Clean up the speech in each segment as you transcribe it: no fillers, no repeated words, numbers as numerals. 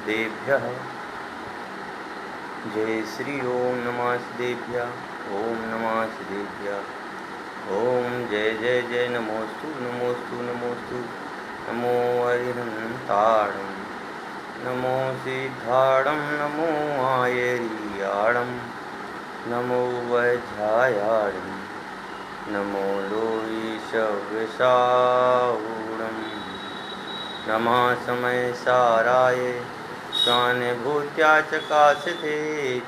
नमस्तेभ्यः। जय श्री ओम नमस्तेभ्यः। ओम नमस्तेभ्यः। ओम जय जय जय नमोस्तु नमोस्तु नमोस्तु। नमो अरिहन्ताणं नमो सिद्धाणं नमो आयर्याणं नमो वज्रायाणं नमो लोहिषवृषाहुणं नमः समयसाराय स्वानुभूत्या चकाशते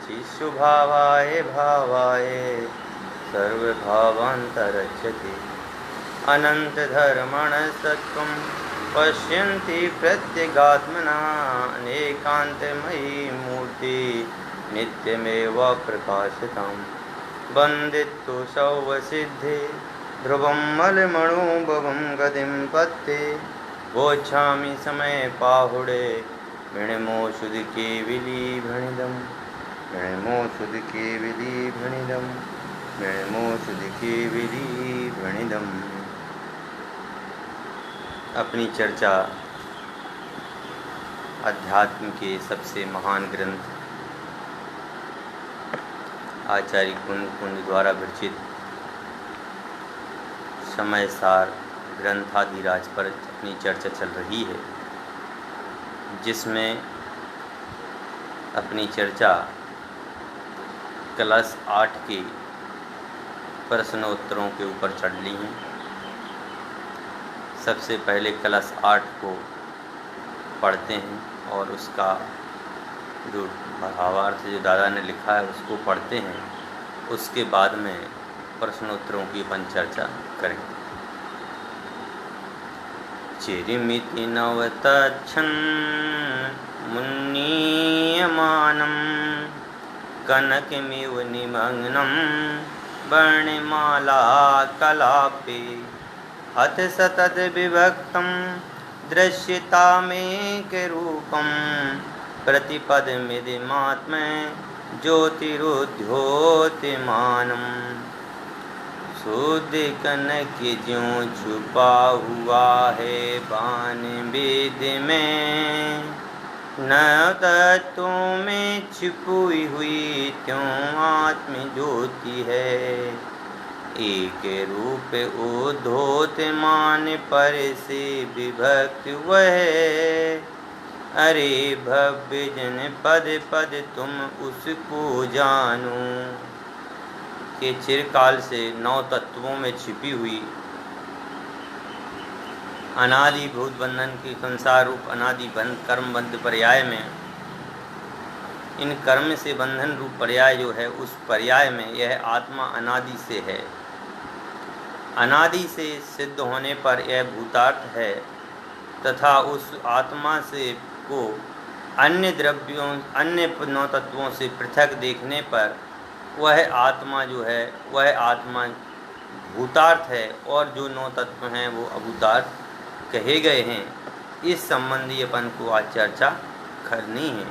चित्स्वभावाय भावाय सर्वभावान्तरक्षते अनन्तधर्मणस्तत्त्वं पश्यन्ति प्रत्यगात्मना अनेकान्तमयी मूर्ति नित्यमेव प्रकाशताम् वन्दितो सौवसिद्धे ध्रुवं मलमणोभवं गतिं पत्ते गोच्छामि समय पाहुडे मृणमोषुध केविली भणिदं मृणमोषुध केविली भणिदं मृणमोषुध केविली भणिदं। अपनी चर्चा अध्यात्म के सबसे महान ग्रंथ आचार्य कुंद द्वारा विरचित समयसार ग्रंथाधिराज पर अपनी चर्चा चल रही है, जिसमें अपनी चर्चा क्लास 8 के प्रश्नोत्तरों के ऊपर चढ़ ली हैं। सबसे पहले क्लास 8 को पढ़ते हैं और उसका जो भावार्थ जो दादा ने लिखा है उसको पढ़ते हैं। उसके बाद में प्रश्नोत्तरों की अपन चर्चा करेंगे। चिरिमिति नवतच्छन् मुन्नीयमानं कनकमिव निमग्नं वर्णमाला कलापे हत सतत विभक्तं दृश्यतामेकरूपं प्रतिपदमिदमात्म ज्योतिरुद्योतिमानम् शुद्ध कनक ज्यों छुपा हुआ है बान वेद में, नव तत्वों में छिपी हुई त्यों आत्म ज्योति है। एक रूप उद्धोतमान पर से विभक्त वह, अरे भव्य जन पद पद तुम उसको जानो। के चिरकाल से 9 तत्वों में छिपी हुई अनादि भूत बंधन की संसार रूप अनादि बंध कर्म बंध पर्याय में, इन कर्म से बंधन रूप पर्याय जो है उस पर्याय में यह आत्मा अनादि से है। अनादि से सिद्ध होने पर यह भूतार्थ है तथा उस आत्मा से को अन्य द्रव्यों अन्य 9 तत्वों से पृथक देखने पर वह आत्मा जो है वह आत्मा भूतार्थ है और जो 9 तत्व हैं वो अभूतार्थ कहे गए हैं। इस संबंधी अपन को आज चर्चा करनी है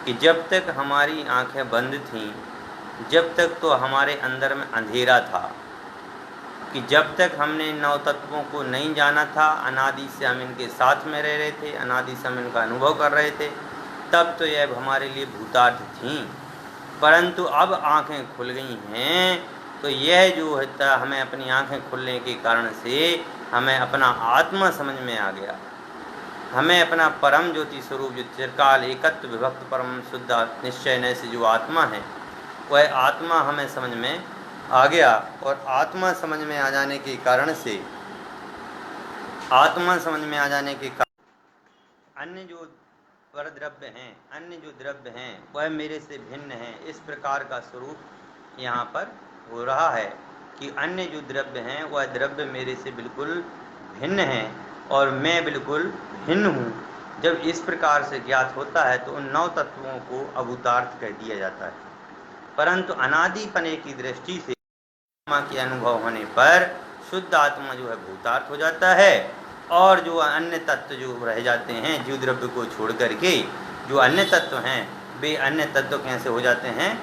कि जब तक हमारी आंखें बंद थीं, जब तक तो हमारे अंदर में अंधेरा था, कि जब तक हमने 9 तत्वों को नहीं जाना था, अनादि से हम इनके साथ में रह रहे थे, अनादि से हम इनका अनुभव कर रहे थे, तब तो यह हमारे लिए भूतार्थ थीं। परंतु अब आंखें खुल गई हैं तो यह जो है हमें अपनी आंखें खुलने के कारण से हमें अपना आत्मा समझ में आ गया। हमें अपना परम ज्योति स्वरूप जो चिरकाल एकत्व विभक्त परम शुद्ध निश्चय से जो आत्मा है वह आत्मा हमें समझ में आ गया। और आत्मा समझ में आ जाने के कारण से अन्य जो पर द्रव्य हैं, अन्य जो द्रव्य हैं वह मेरे से भिन्न हैं, इस प्रकार का स्वरूप यहाँ पर हो रहा है कि अन्य जो द्रव्य हैं वह द्रव्य मेरे से बिल्कुल भिन्न हैं और मैं बिल्कुल भिन्न हूँ। जब इस प्रकार से ज्ञात होता है तो उन 9 तत्वों को अभूतार्थ कह दिया जाता है। परंतु अनादिपने की दृष्टि से आत्मा के अनुभव होने पर शुद्ध आत्मा जो है भूतार्थ हो जाता है और जो अन्य तत्व जो रह जाते हैं जीव द्रव्य को छोड़ करके जो अन्य तत्व हैं वे अन्य तत्व कैसे हो जाते हैं,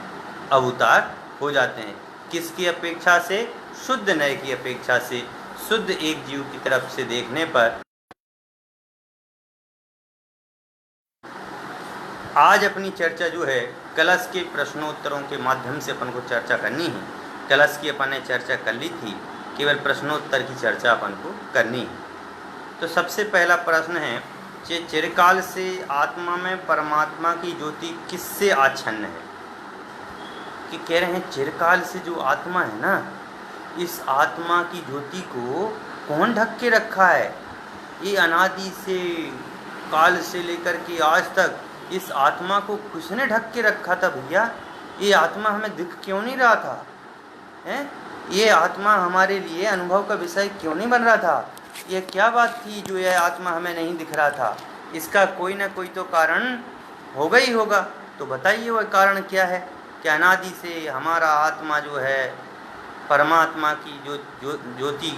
अवतार हो जाते हैं। किसकी अपेक्षा से? शुद्ध नय की अपेक्षा से। शुद्ध एक जीव की तरफ से देखने पर आज अपनी चर्चा जो है कलश के प्रश्नोत्तरों के माध्यम से अपन को चर्चा करनी है। कलश की अपन ने चर्चा कर ली थी, केवल प्रश्नोत्तर की चर्चा अपन को करनी है। तो सबसे पहला प्रश्न है कि चिरकाल से आत्मा में परमात्मा की ज्योति किससे आच्छन्न है। कि कह रहे हैं चिरकाल से जो आत्मा है ना, इस आत्मा की ज्योति को कौन ढक के रखा है। ये अनादि से काल से लेकर के आज तक इस आत्मा को किसने ढक के रखा था भैया। ये आत्मा हमें दिख क्यों नहीं रहा था, हैं? ये आत्मा हमारे लिए अनुभव का विषय क्यों नहीं बन रहा था। ये क्या बात थी जो यह आत्मा हमें नहीं दिख रहा था। इसका कोई ना कोई तो कारण होगा ही होगा। तो बताइए वह कारण क्या है। कि अनादि से हमारा आत्मा जो है परमात्मा की ज्योति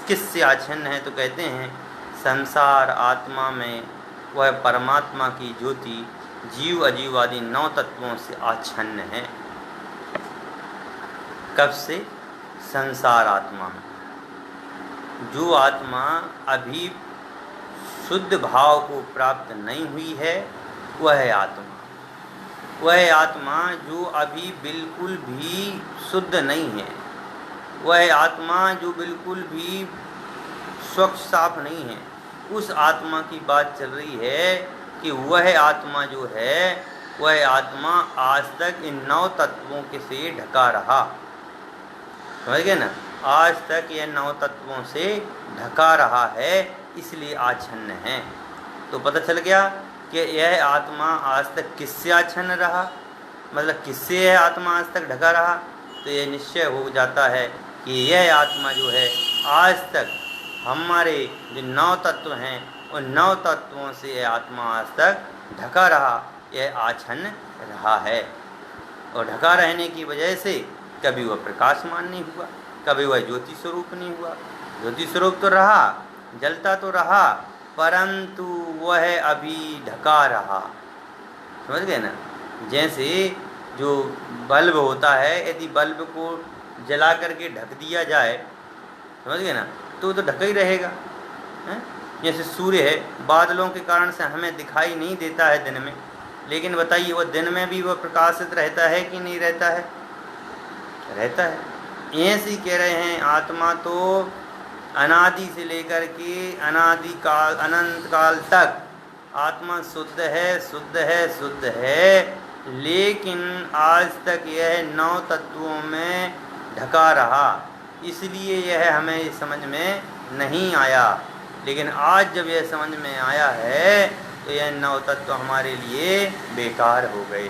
किससे आच्छन्न है। तो कहते हैं संसार आत्मा में वह परमात्मा की ज्योति जीव अजीव आदि 9 तत्वों से आच्छन्न है। कब से? संसार आत्मा में। जो आत्मा अभी शुद्ध भाव को प्राप्त नहीं हुई है वह आत्मा जो अभी बिल्कुल भी शुद्ध नहीं है, वह आत्मा जो बिल्कुल भी स्वच्छ साफ नहीं है, उस आत्मा की बात चल रही है कि वह आत्मा जो है वह आत्मा आज तक इन 9 तत्वों के से ढका रहा। समझ गए ना। आज तक यह 9 तत्वों से ढका रहा है, इसलिए आच्छन्न है। तो पता चल गया कि यह आत्मा आज तक किससे आच्छन्न रहा, मतलब किससे यह आत्मा आज तक ढका रहा। तो यह निश्चय हो जाता है कि यह आत्मा जो है आज तक हमारे जो 9 तत्व हैं उन 9 तत्वों से यह आत्मा आज तक ढका रहा, यह आच्छन्न रहा है। और ढका रहने की वजह से कभी वह प्रकाशमान नहीं हुआ, कभी वह ज्योति स्वरूप नहीं हुआ। ज्योति स्वरूप तो रहा, जलता तो रहा, परंतु वह अभी ढका रहा। समझ गए ना। जैसे जो बल्ब होता है, यदि बल्ब को जला करके ढक दिया जाए, समझ गए ना, तो ढका ही रहेगा। जैसे सूर्य है, बादलों के कारण से हमें दिखाई नहीं देता है दिन में, लेकिन बताइए वह दिन में भी वह प्रकाशित रहता है कि नहीं रहता है? रहता है। ऐसे ही कह रहे हैं आत्मा तो अनादि से लेकर के अनादि काल अनंत काल तक आत्मा शुद्ध है, शुद्ध है, शुद्ध है, लेकिन आज तक यह 9 तत्वों में ढका रहा, इसलिए यह हमें समझ में नहीं आया। लेकिन आज जब यह समझ में आया है तो यह 9 तत्व हमारे लिए बेकार हो गए।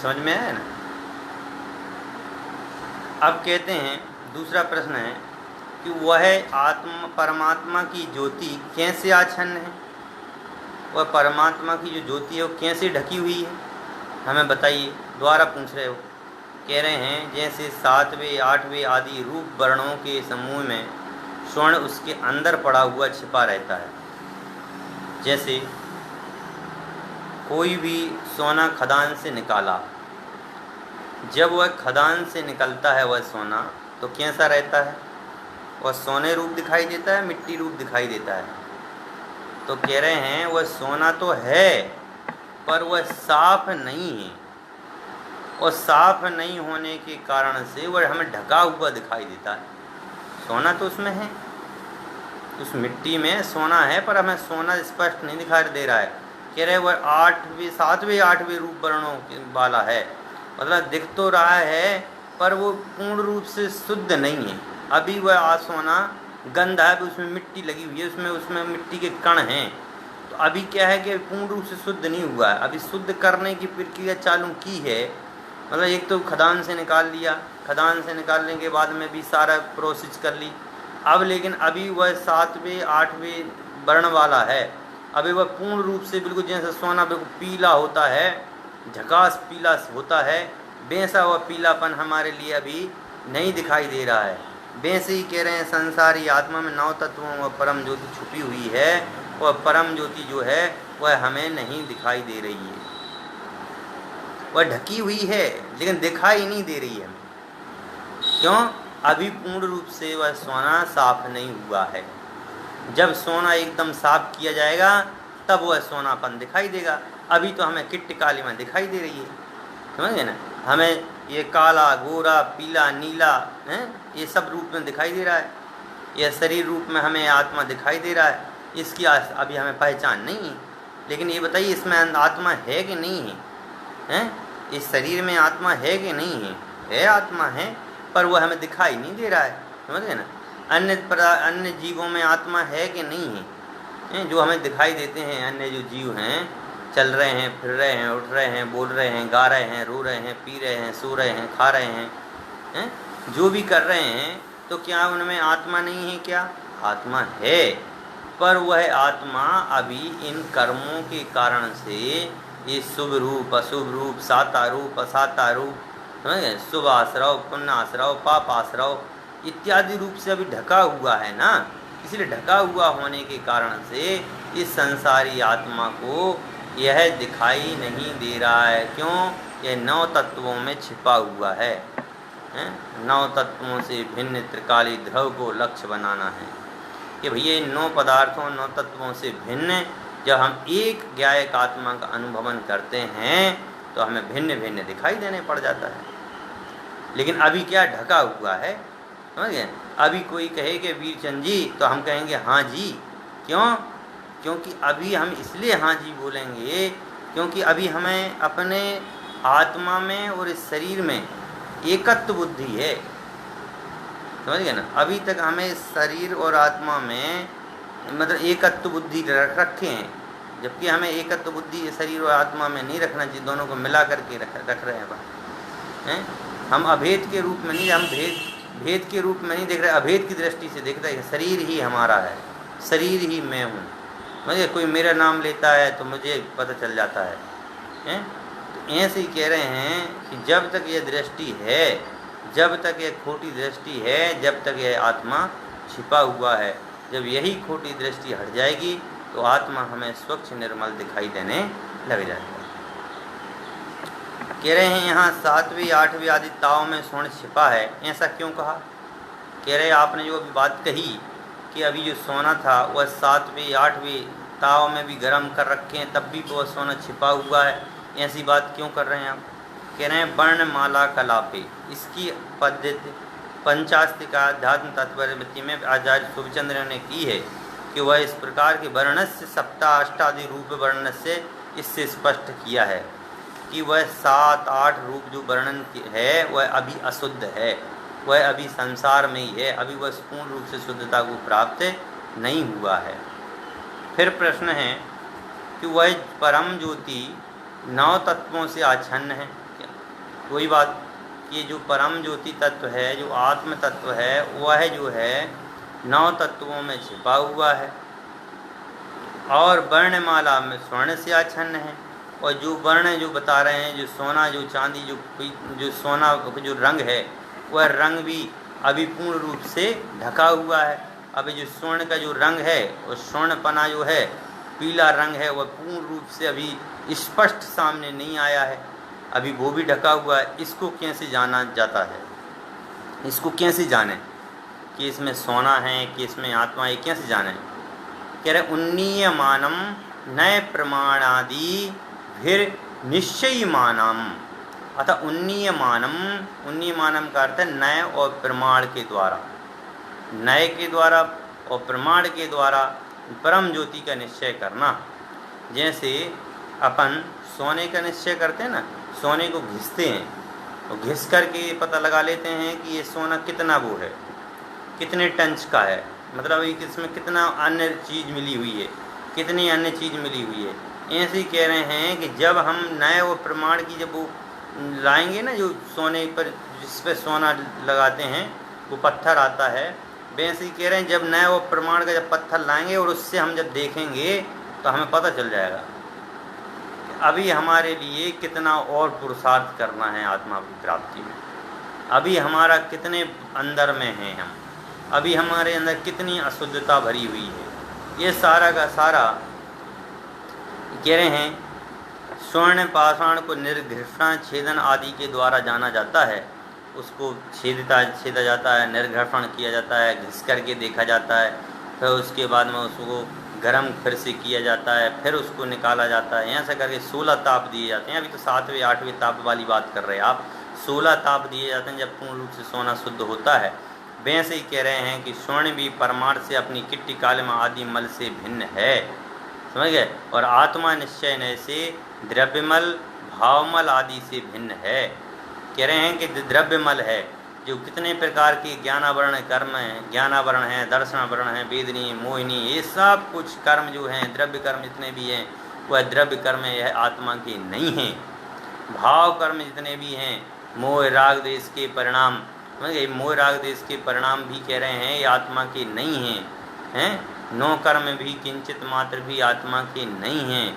समझ में आया ना। अब कहते हैं दूसरा प्रश्न है कि वह आत्मा परमात्मा की ज्योति कैसे आच्छन्न है। वह परमात्मा की जो ज्योति है वो कैसे ढकी हुई है, हमें बताइए। द्वारा पूछ रहे हो। कह रहे हैं जैसे 7वें 8वें आदि रूप वर्णों के समूह में स्वर्ण उसके अंदर पड़ा हुआ छिपा रहता है। जैसे कोई भी सोना खदान से निकाला, जब वह खदान से निकलता है वह सोना तो कैसा रहता है? वह सोने रूप दिखाई देता है, मिट्टी रूप दिखाई देता है। तो कह रहे हैं वह सोना तो है पर वह साफ नहीं है, और साफ नहीं होने के कारण से वह हमें ढका हुआ दिखाई देता है। सोना तो उसमें है, उस मिट्टी में सोना है, पर हमें सोना स्पष्ट नहीं दिखाई दे रहा है। कह रहे वह 8वें 7वें 8वें रूप वर्णों वाला है, मतलब दिख तो रहा है पर वो पूर्ण रूप से शुद्ध नहीं है। अभी वह सोना गंध है, उसमें मिट्टी लगी हुई है, उसमें मिट्टी के कण हैं। तो अभी क्या है कि पूर्ण रूप से शुद्ध नहीं हुआ है। अभी शुद्ध करने की प्रक्रिया चालू की है, मतलब एक तो खदान से निकाल लिया, खदान से निकालने के बाद में भी सारा प्रोसेस कर ली। अब लेकिन अभी वह 7वें 8वें वर्ण वाला है। अभी वह पूर्ण रूप से बिल्कुल जैसे सोना बिल्कुल पीला होता है, झकास पीला होता है, वैसा वह पीलापन हमारे लिए अभी नहीं दिखाई दे रहा है। वैसे ही कह रहे हैं संसारी आत्मा में 9 तत्वों व परम ज्योति छुपी हुई है, वह परम ज्योति जो है वह हमें नहीं दिखाई दे रही है। वह ढकी हुई है लेकिन दिखाई नहीं दे रही है। क्यों? अभी पूर्ण रूप से वह सोना साफ नहीं हुआ है। जब सोना एकदम साफ किया जाएगा तब वह सोनापन दिखाई देगा। अभी तो हमें किट्ट काली में दिखाई दे रही है, समझ गए ना। हमें ये काला, गोरा, पीला, नीला है, ये सब रूप में दिखाई दे रहा है। यह शरीर रूप में हमें आत्मा दिखाई दे रहा है, इसकी अभी हमें पहचान नहीं है। लेकिन ये बताइए, इसमें आत्मा है कि नहीं है? हैं? इस शरीर में आत्मा है कि नहीं है? है, आत्मा है, पर वह हमें दिखाई नहीं दे रहा है, समझ गए ना। अन्य जीवों में आत्मा है कि नहीं है? जो हमें दिखाई देते हैं, अन्य जो जीव हैं, चल रहे हैं, फिर रहे हैं, उठ रहे हैं, बोल रहे हैं, गा रहे हैं, रो रहे हैं, पी रहे हैं, सो रहे हैं, खा रहे हैं, जो भी कर रहे हैं, तो क्या उनमें आत्मा नहीं है? क्या आत्मा है, पर वह आत्मा अभी इन कर्मों के कारण से ये शुभ रूप, अशुभ रूप, साता रूप, असाता रूप, शुभ आश्रव, पुण्य आश्रव, पाप आश्रव इत्यादि रूप से अभी ढका हुआ है ना। इसलिए ढका हुआ होने के कारण से इस संसारी आत्मा को यह दिखाई नहीं दे रहा है। क्यों? यह 9 तत्वों में छिपा हुआ है। 9 तत्वों से भिन्न त्रिकाली ध्रुव को लक्ष्य बनाना है कि भैया इन 9 पदार्थों, 9 तत्वों से भिन्न जब हम एक ज्ञायक आत्मा का अनुभवन करते हैं तो हमें भिन्न भिन्न दिखाई देने पड़ जाता है। लेकिन अभी क्या ढका हुआ है, समझ गए। अभी कोई कहे कि वीरचंद जी, तो हम कहेंगे हाँ जी। क्यों? क्योंकि अभी हम इसलिए हाँ जी बोलेंगे क्योंकि अभी हमें अपने आत्मा में और इस शरीर में एकत्व बुद्धि है, समझ गए ना। अभी तक हमें शरीर और आत्मा में मतलब एकत्व बुद्धि रखे हैं, जबकि हमें एकत्व बुद्धि शरीर और आत्मा में नहीं रखना चाहिए, दोनों को मिला करके रख रहे हैं। हम अभेद के रूप में नहीं, हम भेद के रूप में नहीं देख रहे, अभेद की दृष्टि से देखते हैं। शरीर ही हमारा है, शरीर ही मैं हूँ। मुझे कोई मेरा नाम लेता है तो मुझे पता चल जाता है। तो ऐसे ही कह रहे हैं कि जब तक ये दृष्टि है, जब तक ये खोटी दृष्टि है, जब तक यह आत्मा छिपा हुआ है, जब यही खोटी दृष्टि हट जाएगी तो आत्मा हमें स्वच्छ निर्मल दिखाई देने लग जाएगा। कह रहे हैं यहाँ 7वीं 8वीं आदि ताव में स्वर्ण छिपा है, ऐसा क्यों कहा? कह रहे आपने जो अभी बात कही कि अभी जो सोना था वह 7वीं 8वीं ताव में भी गर्म कर रखे हैं, तब भी वह सोना छिपा हुआ है, ऐसी बात क्यों कर रहे हैं आप? कह रहे हैं वर्णमाला कलापे, इसकी पद्धति पंचास्तिका अध्यात्म तत्ववृत्ति में आचार्य शुभचंद्र ने की है कि वह इस प्रकार के वर्णस्य सप्ताष्टादि रूप वर्णन से इससे स्पष्ट किया है कि वह 7-8 रूप जो वर्णन है वह अभी अशुद्ध है, वह अभी संसार में ही है, अभी वह पूर्ण रूप से शुद्धता को प्राप्त नहीं हुआ है। फिर प्रश्न है कि वह परम ज्योति 9 तत्वों से आच्छन्न है। वही बात, ये जो परम ज्योति तत्व है, जो आत्म तत्व है, वह जो है 9 तत्वों में छिपा हुआ है और वर्णमाला में स्वर्ण से आच्छन्न है। और जो वर्ण जो बता रहे हैं, जो सोना, जो चांदी, जो सोना जो रंग है, वह रंग भी अभी पूर्ण रूप से ढका हुआ है। अभी जो स्वर्ण का जो रंग है, और स्वर्णपना जो है, पीला रंग है, वह पूर्ण रूप से अभी स्पष्ट सामने नहीं आया है, अभी वो भी ढका हुआ है। इसको कैसे जाना जाता है? इसको कैसे जाने कि इसमें सोना है कि इसमें आत्मा है, कैसे जाने? कह रहे उन्नीयमानम नए प्रमाणादि फिर निश्चयमानम, अतः उन्नीयमानम का अर्थ है नए और प्रमाण के द्वारा, नए के द्वारा और प्रमाण के द्वारा परम ज्योति का निश्चय करना। जैसे अपन सोने का निश्चय करते हैं ना, सोने को घिसते हैं, तो घिस करके पता लगा लेते हैं कि ये सोना कितना वो है, कितने टंच का है, मतलब इसमें कितना अन्य चीज़ मिली हुई है, कितनी अन्य चीज़ मिली हुई है। ऐसे ही कह रहे हैं कि जब हम नए और प्रमाण की जब वो लाएंगे ना, जो सोने पर जिस पर सोना लगाते हैं वो पत्थर आता है, वैसे ही कह रहे हैं जब नए और प्रमाण का जब पत्थर लाएंगे और उससे हम जब देखेंगे तो हमें पता चल जाएगा अभी हमारे लिए कितना और पुरुषार्थ करना है आत्मा की प्राप्ति में, अभी हमारा कितने अंदर में है, हम अभी हमारे अंदर कितनी अशुद्धता भरी हुई है। ये सारा का सारा कह रहे हैं स्वर्ण पाषाण को निर्घर्षण छेदन आदि के द्वारा जाना जाता है, उसको छेदा जाता है, निर्घर्षण किया जाता है, घिस करके देखा जाता है, फिर उसके बाद में उसको गर्म फिर से किया जाता है, फिर उसको निकाला जाता है। ऐसा करके 16 ताप दिए जाते हैं। अभी तो 7वें 8वें ताप वाली बात कर रहे हैं आप। 16 ताप दिए जाते हैं जब पूर्ण रूप से सोना शुद्ध होता है। वैसे ही कह रहे हैं कि स्वर्ण भी परमार्थ से अपनी किट्टी कालिमा आदि मल से भिन्न है, समझ गए। और आत्मा निश्चय नय से द्रव्यमल भावमल आदि से भिन्न है। कह रहे हैं कि द्रव्यमल है जो कितने प्रकार के ज्ञानावरण कर्म हैं, ज्ञानावरण हैं, दर्शनावरण हैं, वेदनी मोहिनी, ये सब कुछ कर्म जो हैं, द्रव्य कर्म जितने भी हैं वह द्रव्य कर्म यह आत्मा के नहीं हैं। भाव कर्म जितने भी हैं मोह राग देश के परिणाम, मोह राग देश के परिणाम भी कह रहे हैं ये आत्मा के नहीं हैं। नो कर्म भी किंचित मात्र भी आत्मा के नहीं हैं।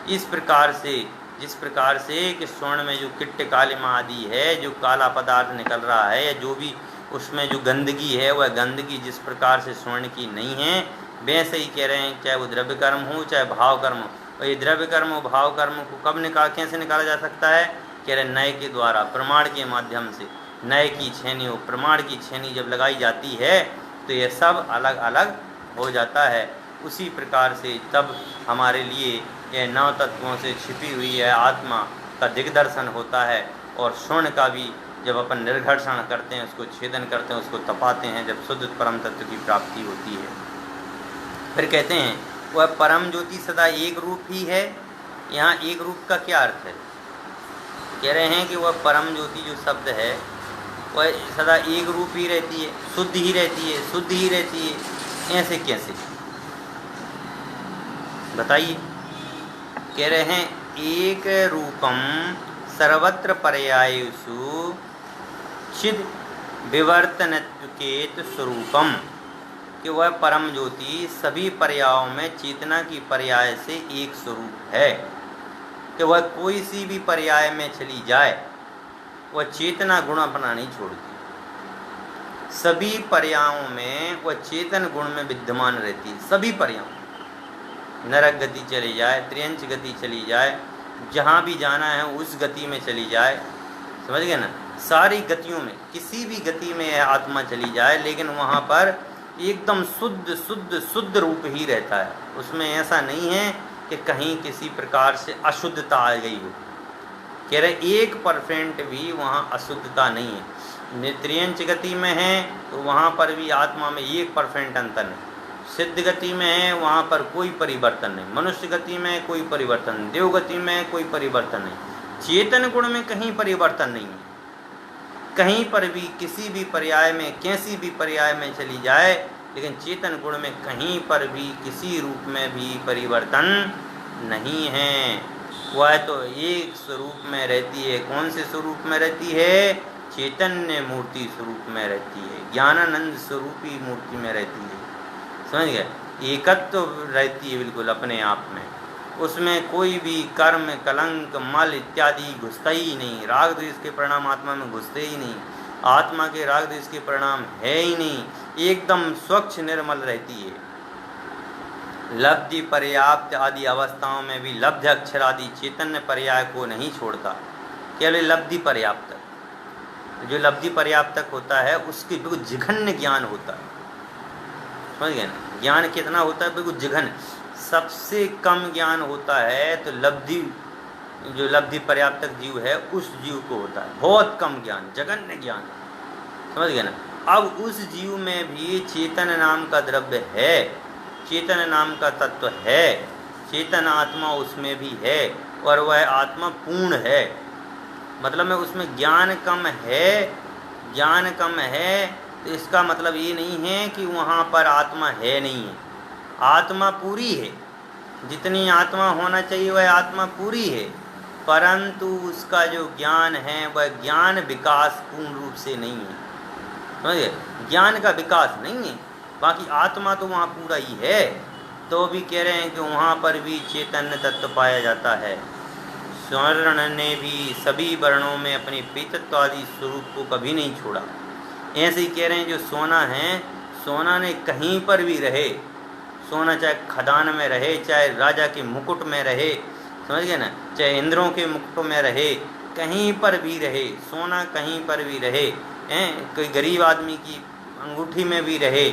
इस प्रकार से जिस प्रकार से कि स्वर्ण में जो किट्ट कालिमा आदि है, जो काला पदार्थ निकल रहा है या जो भी उसमें जो गंदगी है वह गंदगी जिस प्रकार से स्वर्ण की नहीं है, वैसे ही कह रहे हैं चाहे वो द्रव्य कर्म हो चाहे भाव कर्म हो। और ये द्रव्य कर्म और भाव कर्म को कब कैसे निकाला जा सकता है? कह रहे नय के द्वारा, प्रमाण के माध्यम से। नय की छेनी हो, प्रमाण की छेनी जब लगाई जाती है तो यह सब अलग अलग हो जाता है। उसी प्रकार से तब हमारे लिए यह 9 तत्वों से छिपी हुई है आत्मा का दिग्दर्शन होता है। और स्वर्ण का भी जब अपन निर्घर्षण करते हैं, उसको छेदन करते हैं, उसको तपाते हैं, जब शुद्ध परम तत्व की प्राप्ति होती है। फिर कहते हैं वह परम ज्योति सदा एक रूप ही है। यहाँ एक रूप का क्या अर्थ है? कह रहे हैं कि वह परम ज्योति जो शब्द है वह सदा एक रूप ही रहती है, शुद्ध ही रहती है, शुद्ध ही रहती है। ऐसे कैसे बताइए? कह रहे हैं एक रूपम सर्वत्र पर्यायसु चिद विवर्तनत्वेत स्वरूपम, कि वह परम ज्योति सभी पर्यायों में चेतना की पर्याय से एक स्वरूप है। कि वह कोई सी भी पर्याय में चली जाए वह चेतना गुण अपना नहीं छोड़ती। सभी पर्यायों में वह चेतन गुण में विद्यमान रहती है। सभी पर्यायों, नरक गति चली जाए, त्रियंच गति चली जाए, जहाँ भी जाना है उस गति में चली जाए, समझ गए ना। सारी गतियों में किसी भी गति में आत्मा चली जाए, लेकिन वहाँ पर एकदम शुद्ध शुद्ध शुद्ध रूप ही रहता है। उसमें ऐसा नहीं है कि कहीं किसी प्रकार से अशुद्धता आ गई हो। कह रहे 1% भी वहाँ अशुद्धता नहीं है। त्रियंच गति में है तो वहाँ पर भी आत्मा में 1% अंतर नहीं। सिद्ध गति में है वहाँ पर कोई परिवर्तन नहीं। मनुष्य गति में कोई परिवर्तन नहीं। देव गति में कोई परिवर्तन नहीं। चेतन गुण में कहीं परिवर्तन नहीं है। कहीं पर भी किसी भी पर्याय में, कैसी भी पर्याय में चली जाए, लेकिन चेतन गुण में कहीं पर भी किसी रूप में भी परिवर्तन नहीं है। वह तो एक स्वरूप में रहती है। कौन से स्वरूप में रहती है? चैतन्य मूर्ति स्वरूप में रहती है, ज्ञानानंद स्वरूपी मूर्ति में रहती है, समझ गए। एकत्व रहती है बिल्कुल अपने आप में। उसमें कोई भी कर्म, कलंक, मल इत्यादि घुसता ही नहीं। राग द्वेष के परिणाम आत्मा में घुसते ही नहीं। आत्मा के राग द्वेष के परिणाम है ही नहीं। एकदम स्वच्छ निर्मल रहती है। लब्धि पर्याप्त आदि अवस्थाओं में भी लब्ध अक्षर आदि चैतन्य पर्याय को नहीं छोड़ता। केवल लब्धि पर्याप्त, जो लब्धि पर्याप्तक होता है उसके बिल्कुल जिघन्य ज्ञान होता है, समझ गए ना। ज्ञान कितना होता है? बिल्कुल जिघन्य। सबसे कम ज्ञान होता है तो लब्धि, जो लब्धि पर्याप्तक जीव है उस जीव को होता है। बहुत कम ज्ञान, जघन्य ज्ञान, समझ गए ना। अब उस जीव में भी चेतन नाम का द्रव्य है, चेतन नाम का तत्व है, चेतन आत्मा उसमें भी है और वह आत्मा पूर्ण है। मतलब में उसमें ज्ञान कम है, ज्ञान कम है तो इसका मतलब ये नहीं है कि वहाँ पर आत्मा है नहीं है। आत्मा पूरी है, जितनी आत्मा होना चाहिए वह आत्मा पूरी है, परंतु उसका जो ज्ञान है वह ज्ञान विकास पूर्ण रूप से नहीं है, समझिए। ज्ञान का विकास नहीं है। बाकी आत्मा तो वहाँ पूरा ही है। तो भी कह रहे हैं कि वहाँ पर भी चैतन्य तत्व पाया जाता है। स्वर्ण ने भी सभी वर्णों में अपने पीतत्व आदि स्वरूप को कभी नहीं छोड़ा। ऐसे ही कह रहे हैं जो सोना है, सोना ने कहीं पर भी रहे, सोना चाहे खदान में रहे, चाहे राजा के मुकुट में रहे, समझ गए ना, चाहे इंद्रों के मुकुट में रहे, कहीं पर भी रहे, सोना कहीं पर भी रहे, कोई गरीब आदमी की अंगूठी में भी रहे,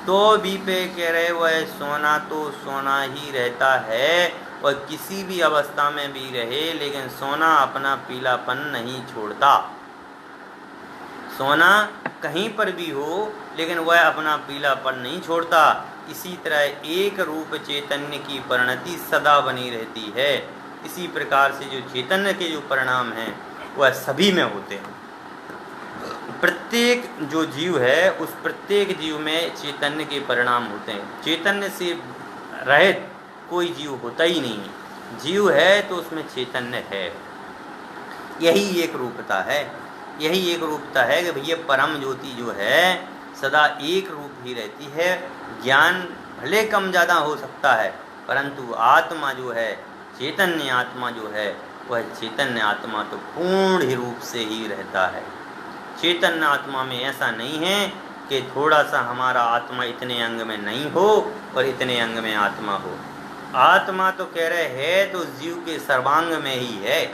तो भी पे कह रहे वह सोना तो सोना ही रहता है, और किसी भी अवस्था में भी रहे लेकिन सोना अपना पीलापन नहीं छोड़ता। सोना कहीं पर भी हो लेकिन वह अपना पीलापन नहीं छोड़ता। इसी तरह एक रूप चैतन्य की परिणति सदा बनी रहती है। इसी प्रकार से जो चैतन्य के जो परिणाम हैं वह सभी में होते हैं। प्रत्येक जो जीव है उस प्रत्येक जीव में चैतन्य के परिणाम होते हैं। चैतन्य से रहित कोई जीव होता ही नहीं है। जीव है तो उसमें चैतन्य है। यही एक रूपता है। यही एक रूपता है कि भैया परम ज्योति जो है सदा एक रूप ही रहती है। ज्ञान भले कम ज़्यादा हो सकता है, परंतु आत्मा जो है, चैतन्य आत्मा जो है, वह चैतन्य आत्मा तो पूर्ण ही रूप से ही रहता है। चैतन्य आत्मा में ऐसा नहीं है कि थोड़ा सा हमारा आत्मा इतने अंग में नहीं हो और इतने अंग में आत्मा हो। आत्मा तो कह रहे है तो जीव के सर्वांग में ही है।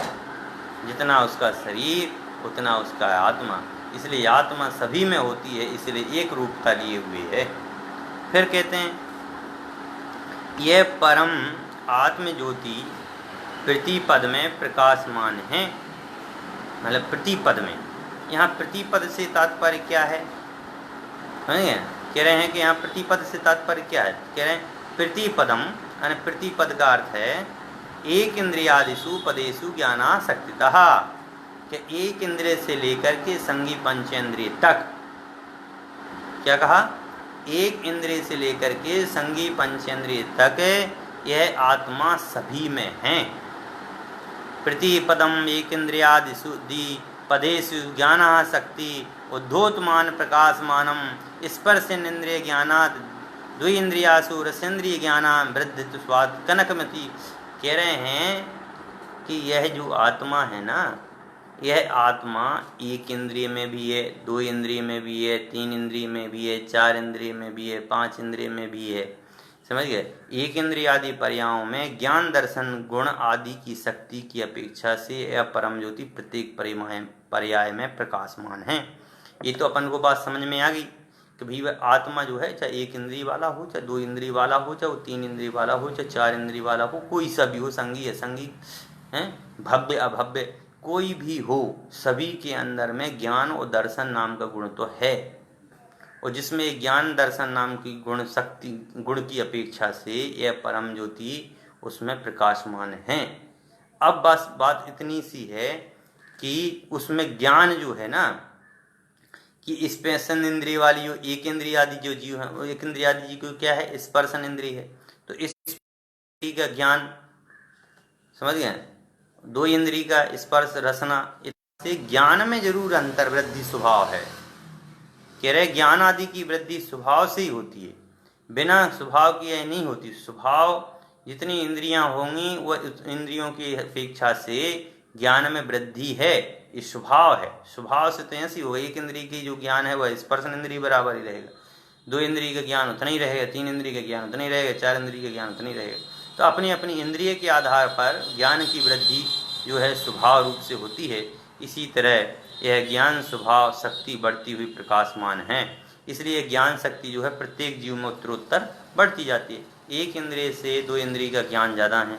जितना उसका शरीर उतना उसका आत्मा, इसलिए आत्मा सभी में होती है, इसलिए एक रूपता लिए हुए है। फिर कहते हैं यह परम आत्म ज्योति प्रतिपद में प्रकाशमान है। मतलब प्रतिपद में, यहाँ प्रतिपद से तात्पर्य क्या है? कह रहे हैं कि यहाँ प्रतिपद से तात्पर्य क्या है? कह रहे हैं प्रतिपदम, यानी प्रतिपद का अर्थ है एक इंद्रियादिषु पदेषु ज्ञानासक्तितः, कि एक इंद्रिय से लेकर के संगी पंचेंद्रिय तक। क्या कहा? एक इंद्रिय से लेकर के संगी पंचेंद्रिय तक यह आत्मा सभी में है। प्रतिपदम एक इंद्रियादिषु पदेषु ज्ञानासक्ति उद्धोतमान प्रकाशमानम स्पर्शेन्द्रिय ज्ञानात् द्विन्द्रियासु रसेन्द्रिय ज्ञाना वृद्धित स्वाद कनकमति। कह रहे हैं कि यह जो आत्मा है ना, यह आत्मा एक इंद्रिय में भी है, दो इंद्रिय में भी है, तीन इंद्रिय में भी है, चार इंद्रिय में भी है, पांच इंद्रिय में भी है। समझ गए? एक इंद्रिय आदि पर्यायों में ज्ञान दर्शन गुण आदि की शक्ति की अपेक्षा से यह परम ज्योति प्रत्येक पर्याय में प्रकाशमान है। ये तो अपन को बात समझ में आ गई कि भाई वह आत्मा जो है, चाहे एक इंद्रिय वाला हो, चाहे दो इंद्रिय वाला हो, चाहे वो तीन इंद्रिय वाला हो, चाहे चार इंद्रिय वाला हो, कोई सा भी हो, संगी असंगी है, भव्य अभव्य, कोई भी हो, सभी के अंदर में ज्ञान और दर्शन नाम का गुण तो है। और जिसमें ज्ञान दर्शन नाम की गुण शक्ति गुण की अपेक्षा से यह परम ज्योति उसमें प्रकाशमान है। अब बस बात इतनी सी है कि उसमें ज्ञान जो है ना, कि स्पर्शन इंद्रिय वाली जो एक इंद्रिय आदि जो जीव है, वो एक इंद्रिय आदि जीव क्या है? स्पर्शन इंद्रिय है। तो इस का ज्ञान समझ गए? दो इंद्रिय का स्पर्श रसना, इससे ज्ञान में जरूर अंतर्वृद्धि स्वभाव है। कह रहे ज्ञान आदि की वृद्धि स्वभाव से ही होती है, बिना स्वभाव की यह नहीं होती। स्वभाव जितनी इंद्रियां होंगी वह इंद्रियों की अपेक्षा से ज्ञान में वृद्धि है, ये स्वभाव है। स्वभाव से तो ऐसी होगा, एक इंद्रिय की जो ज्ञान है वह स्पर्शन इंद्रिय बराबर ही रहेगा, दो इंद्रिय का ज्ञान उतना ही रहेगा, तीन इंद्रिय का ज्ञान उतना ही रहेगा, चार इंद्रिय का ज्ञान उतना ही रहेगा। तो अपनी अपनी इंद्रिय के आधार पर ज्ञान की वृद्धि जो है स्वभाव रूप से होती है। इसी तरह यह ज्ञान स्वभाव शक्ति बढ़ती हुई प्रकाशमान है। इसलिए ज्ञान शक्ति जो है प्रत्येक जीव में उत्तरोत्तर बढ़ती जाती है। एक इंद्रिय से दो इंद्रिय का ज्ञान ज़्यादा है,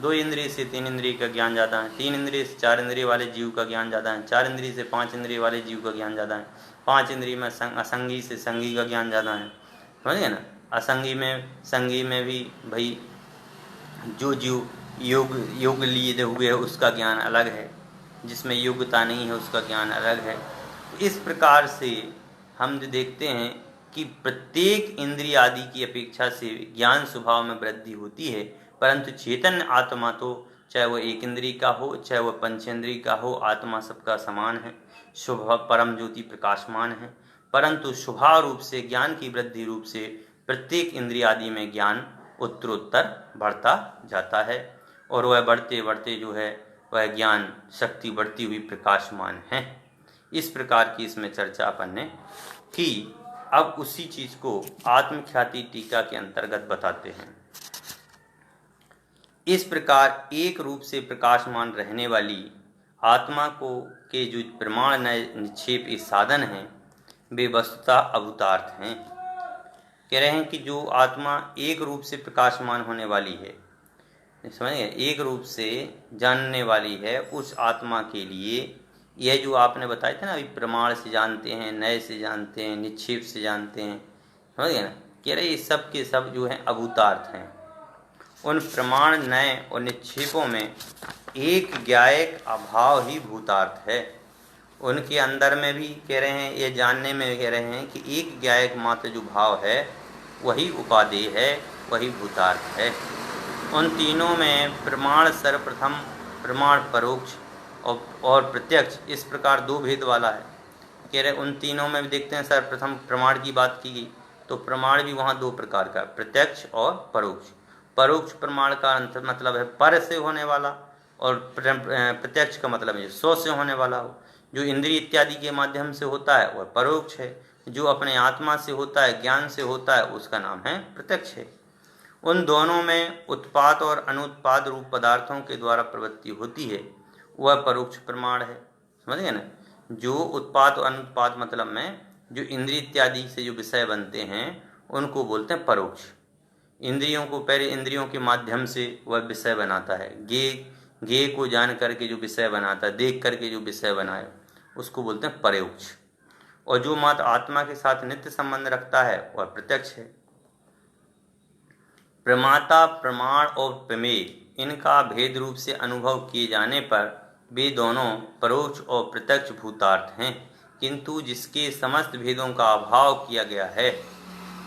दो इंद्रिय से तीन इंद्रिय का ज्ञान ज़्यादा है, तीन इंद्रिय से चार इंद्रिय वाले जीव का ज्ञान ज़्यादा है, चार इंद्रिय से पांच इंद्रिय वाले जीव का ज्ञान ज़्यादा है, पांच इंद्रिय में असंगी से संगी का ज्ञान ज़्यादा है। समझ गए ना? असंगी में संगी में भी भाई जो जीव योग लिए हुए है उसका ज्ञान अलग है, जिसमें योग्यता नहीं है उसका ज्ञान अलग है। इस प्रकार से हम जो देखते हैं कि प्रत्येक इंद्रिय आदि की अपेक्षा से ज्ञान स्वभाव में वृद्धि होती है, परंतु चेतन आत्मा तो चाहे वह एक इंद्रिय का हो चाहे वह पंचेंद्रिय का हो, आत्मा सबका समान है, शुभ परम ज्योति प्रकाशमान है। परंतु स्वभाव रूप से ज्ञान की वृद्धि रूप से प्रत्येक इंद्रिय आदि में ज्ञान उत्तरोत्तर बढ़ता जाता है, और वह बढ़ते बढ़ते जो है वह ज्ञान शक्ति बढ़ती हुई प्रकाशमान है। इस प्रकार की इसमें चर्चा अपन ने की। अब उसी चीज को आत्मख्याति टीका के अंतर्गत बताते हैं। इस प्रकार एक रूप से प्रकाशमान रहने वाली आत्मा को के जो प्रमाण निक्षेप इस साधन हैं वे वस्तुतः अभूतार्थ हैं। कह रहे हैं कि जो आत्मा एक रूप से प्रकाशमान होने वाली है, समझ गए, एक रूप से जानने वाली है, उस आत्मा के लिए यह जो आपने बताया था ना, अभी प्रमाण से जानते हैं, नए से जानते हैं, निक्षेप से जानते हैं, समझ गए ना, कह रहे ये सब के सब जो हैं अभूतार्थ हैं। उन प्रमाण, नए और निक्षेपों में एक ज्ञायक अभाव ही भूतार्थ है। उनके अंदर में भी कह रहे हैं, ये जानने में कह रहे हैं कि एक ज्ञायक मात्र जो भाव है वही उपादेय है, वही भूतार्थ है। उन तीनों में प्रमाण सर्वप्रथम, प्रमाण परोक्ष और प्रत्यक्ष, इस प्रकार दो भेद वाला है। कह रहे उन तीनों में भी देखते हैं, सर्वप्रथम प्रमाण की बात की गई तो प्रमाण भी वहाँ दो प्रकार का, प्रत्यक्ष और परोक्ष। परोक्ष प्रमाण का मतलब है पर से होने वाला, और प्रत्यक्ष का मतलब है स्व से होने वाला हो। जो इंद्रिय इत्यादि के माध्यम से होता है वह परोक्ष है, जो अपने आत्मा से होता है, ज्ञान से होता है, उसका नाम है प्रत्यक्ष है। उन दोनों में उत्पाद और अनुत्पाद रूप पदार्थों के द्वारा प्रवृत्ति होती है, वह परोक्ष प्रमाण है। समझ गए ना, जो उत्पाद और अनुत्पाद मतलब में जो इंद्रिय इत्यादि से जो विषय बनते हैं उनको बोलते हैं परोक्ष। इंद्रियों को पहले इंद्रियों के माध्यम से वह विषय बनाता है, गे को जान करके जो विषय बनाता है, देख करके जो विषय बनाए, उसको बोलते हैं परोक्ष। और जो मात्र आत्मा के साथ नित्य संबंध रखता है वह प्रत्यक्ष है। प्रमाता, प्रमाण और प्रमेय, इनका भेद रूप से अनुभव किए जाने पर वे दोनों परोक्ष और प्रत्यक्ष भूतार्थ हैं, किंतु जिसके समस्त भेदों का अभाव किया गया है,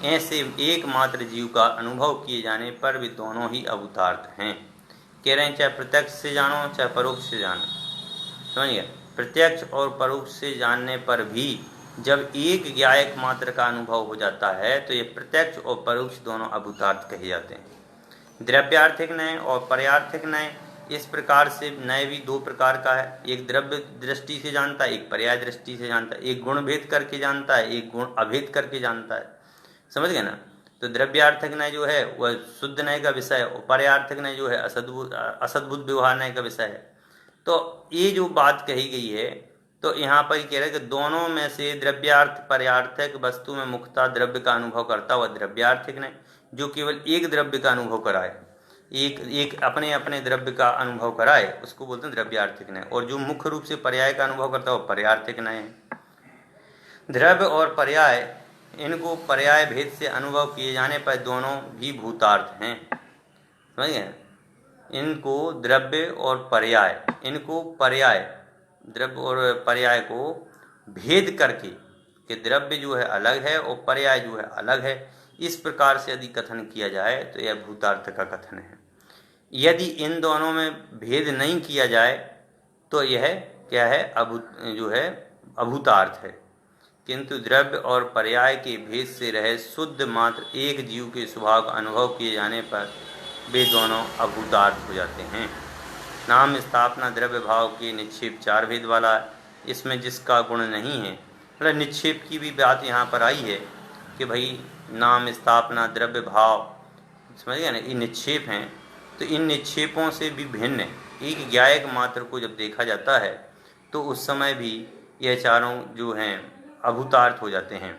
ऐसे एकमात्र जीव का अनुभव किए जाने पर वे दोनों ही अभूतार्थ हैं। कह रहे हैं चाहे प्रत्यक्ष से जानो चाहे परोक्ष से जानो, समझिए, प्रत्यक्ष और परोक्ष से जानने पर भी जब एक ज्ञायक मात्र का अनुभव हो जाता है तो ये प्रत्यक्ष और परोक्ष दोनों अभूतार्थ कहे जाते हैं। द्रव्यार्थिक न्याय और पर्यार्थिक न्याय, इस प्रकार से न्याय भी दो प्रकार का है, एक द्रव्य दृष्टि से जानता है, एक पर्याय दृष्टि से जानता है, एक गुण भेद करके जानता है, एक गुण अभेद करके जानता है। समझ गए ना। तो द्रव्यार्थक न्याय जो है वह शुद्ध न्याय का विषय है, और पर्यार्थक न्याय जो है असद्भुत व्यवहार न्याय का विषय है। तो ये जो बात कही गई है, तो यहाँ पर कह रहे हैं कि दोनों में से द्रव्यार्थ पर्यार्थक वस्तु में मुख्यतः द्रव्य का अनुभव करता हुआ द्रव्यार्थिक न्याय, जो केवल एक द्रव्य का अनुभव कराए, एक अपने अपने द्रव्य का अनुभव कराए, उसको बोलते हैं द्रव्यार्थिक न्याय। और जो मुख्य रूप से पर्याय का अनुभव करता है वो पर्यार्थिक न्याय है। द्रव्य और पर्याय, इनको पर्याय भेद से अनुभव किए जाने पर दोनों भी भूतार्थ हैं। समझ गए। इनको द्रव्य और पर्याय, इनको पर्याय, द्रव्य और पर्याय को भेद करके कि द्रव्य जो है अलग है और पर्याय जो है अलग है, इस प्रकार से यदि कथन किया जाए तो यह भूतार्थ का कथन है। यदि इन दोनों में भेद नहीं किया जाए तो यह क्या है, जो है अभूतार्थ है। किंतु द्रव्य और पर्याय के भेद से रहे शुद्ध मात्र एक जीव के स्वभाव का अनुभव किए जाने पर वे दोनों अभूतार्थ हो जाते हैं। नाम स्थापना द्रव्य भाव के निक्षेप चार भेद वाला है, इसमें जिसका गुण नहीं है, मतलब निक्षेप की भी बात यहाँ पर आई है कि भाई नाम स्थापना द्रव्य भाव, समझ गए ना, ये निक्षेप हैं। तो इन निक्षेपों से भी भिन्न एक ज्ञायक मात्र को जब देखा जाता है तो उस समय भी यह चारों जो हैं अभूतार्थ हो जाते हैं।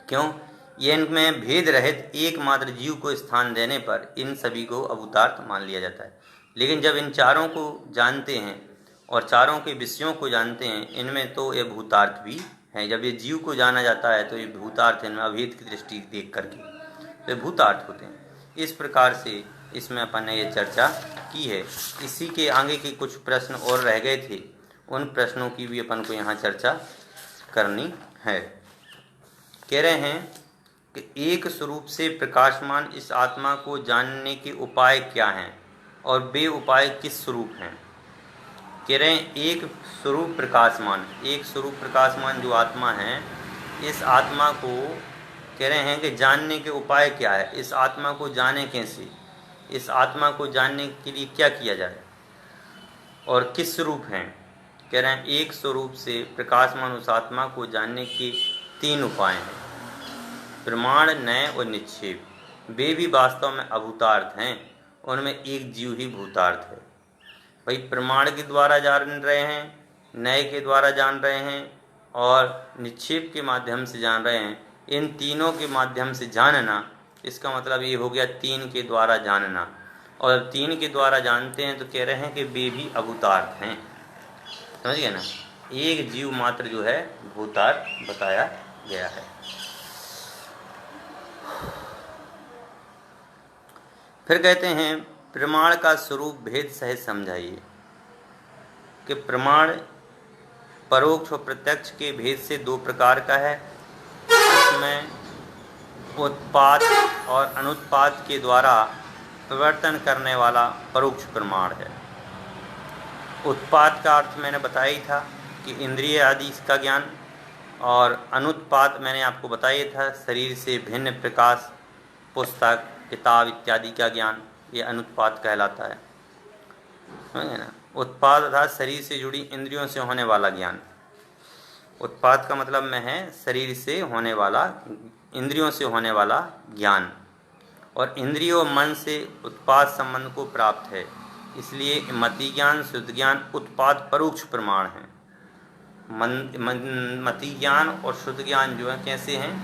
क्यों? ये इनमें भेद रहित एकमात्र जीव को स्थान देने पर इन सभी को अभूतार्थ मान लिया जाता है। लेकिन जब इन चारों को जानते हैं और चारों के विषयों को जानते हैं, इनमें तो ये भूतार्थ भी हैं। जब ये जीव को जाना जाता है तो ये भूतार्थ इनमें अभेद की दृष्टि देख करके तो ये भूतार्थ होते हैं। इस प्रकार से इसमें अपन ने ये चर्चा की है। इसी के आगे के कुछ प्रश्न और रह गए थे, उन प्रश्नों की भी अपन को यहाँ चर्चा करनी है। कह रहे हैं कि एक स्वरूप से प्रकाशमान इस आत्मा को जानने के उपाय क्या हैं और वे उपाय किस स्वरूप हैं। कह रहे हैं एक स्वरूप प्रकाशमान, एक स्वरूप प्रकाशमान जो आत्मा है, इस आत्मा को कह रहे हैं कि जानने के उपाय क्या है, इस आत्मा को जाने कैसे, इस आत्मा को जानने के लिए क्या किया जाए और किस स्वरूप हैं। कह रहे हैं एक स्वरूप से प्रकाशमान उस आत्मा को जानने के तीन उपाय हैं, प्रमाण, नय और निक्षेप। वे भी वास्तव में अभूतार्थ हैं, उनमें एक जीव ही भूतार्थ है। भाई प्रमाण के द्वारा जान रहे हैं, नय के द्वारा जान रहे हैं और निक्षेप के माध्यम से जान रहे हैं, इन तीनों के माध्यम से जानना, इसका मतलब ये हो गया तीन के द्वारा जानना। और तीन के द्वारा जानते हैं तो कह रहे हैं कि वे भी अभूतार्थ हैं। समझ गए ना, एक जीव मात्र जो है भूतार्थ बताया गया है। फिर कहते हैं प्रमाण का स्वरूप भेद सहित समझाइए कि प्रमाण परोक्ष और प्रत्यक्ष के भेद से दो प्रकार का है। इसमें उत्पाद और अनुत्पाद के द्वारा प्रवर्तन करने वाला परोक्ष प्रमाण है। उत्पाद का अर्थ मैंने बताया ही था कि इंद्रिय आदि इसका ज्ञान, और अनुत्पाद मैंने आपको बताया था शरीर से भिन्न प्रकाश, पुस्तक, किताब इत्यादि का ज्ञान, ये अनुत्पाद कहलाता है। समझे ना। उत्पाद अर्थात शरीर से जुड़ी इंद्रियों से होने वाला ज्ञान। उत्पाद का मतलब में है शरीर से होने वाला, इंद्रियों से होने वाला ज्ञान, और इंद्रियों और मन से उत्पाद संबंध को प्राप्त है। इसलिए मति ज्ञान, शुद्ध ज्ञान उत्पाद परोक्ष प्रमाण है। मति ज्ञान और शुद्ध ज्ञान जो है कैसे हैं,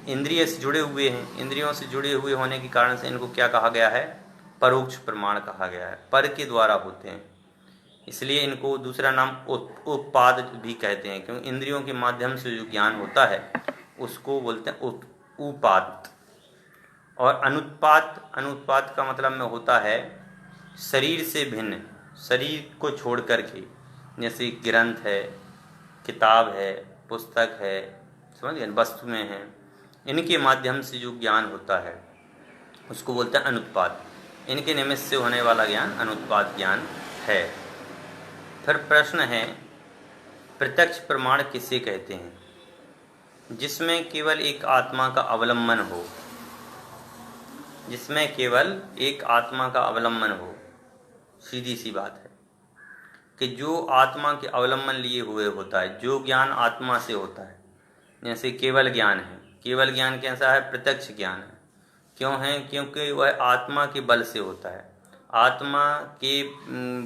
इंद्रिय से जुड़े हुए हैं। इंद्रियों से जुड़े हुए होने के कारण से इनको क्या कहा गया है, परोक्ष प्रमाण कहा गया है, पर के द्वारा होते हैं। इसलिए इनको दूसरा नाम उत्पाद भी कहते हैं, क्योंकि इंद्रियों के माध्यम से जो ज्ञान होता है उसको बोलते हैं उपाद। और अनुत्पाद, अनुत्पाद का मतलब में होता है शरीर से भिन्न, शरीर को छोड़ करके, जैसे ग्रंथ है, किताब है, पुस्तक है, समझ गए, वस्तुएं हैं, इनके माध्यम से जो ज्ञान होता है उसको बोलते हैं अनुत्पाद। इनके निमित्त से होने वाला ज्ञान अनुत्पाद ज्ञान है। फिर प्रश्न है प्रत्यक्ष प्रमाण किसे कहते हैं, जिसमें केवल एक आत्मा का अवलंबन हो, जिसमें केवल एक आत्मा का अवलंबन हो। सीधी सी बात है कि जो आत्मा के अवलंबन लिए हुए होता है, जो ज्ञान आत्मा से होता है, जैसे केवल ज्ञान है। केवल ज्ञान कैसा है, प्रत्यक्ष ज्ञान है। क्यों है, क्योंकि वह आत्मा के बल से होता है, आत्मा के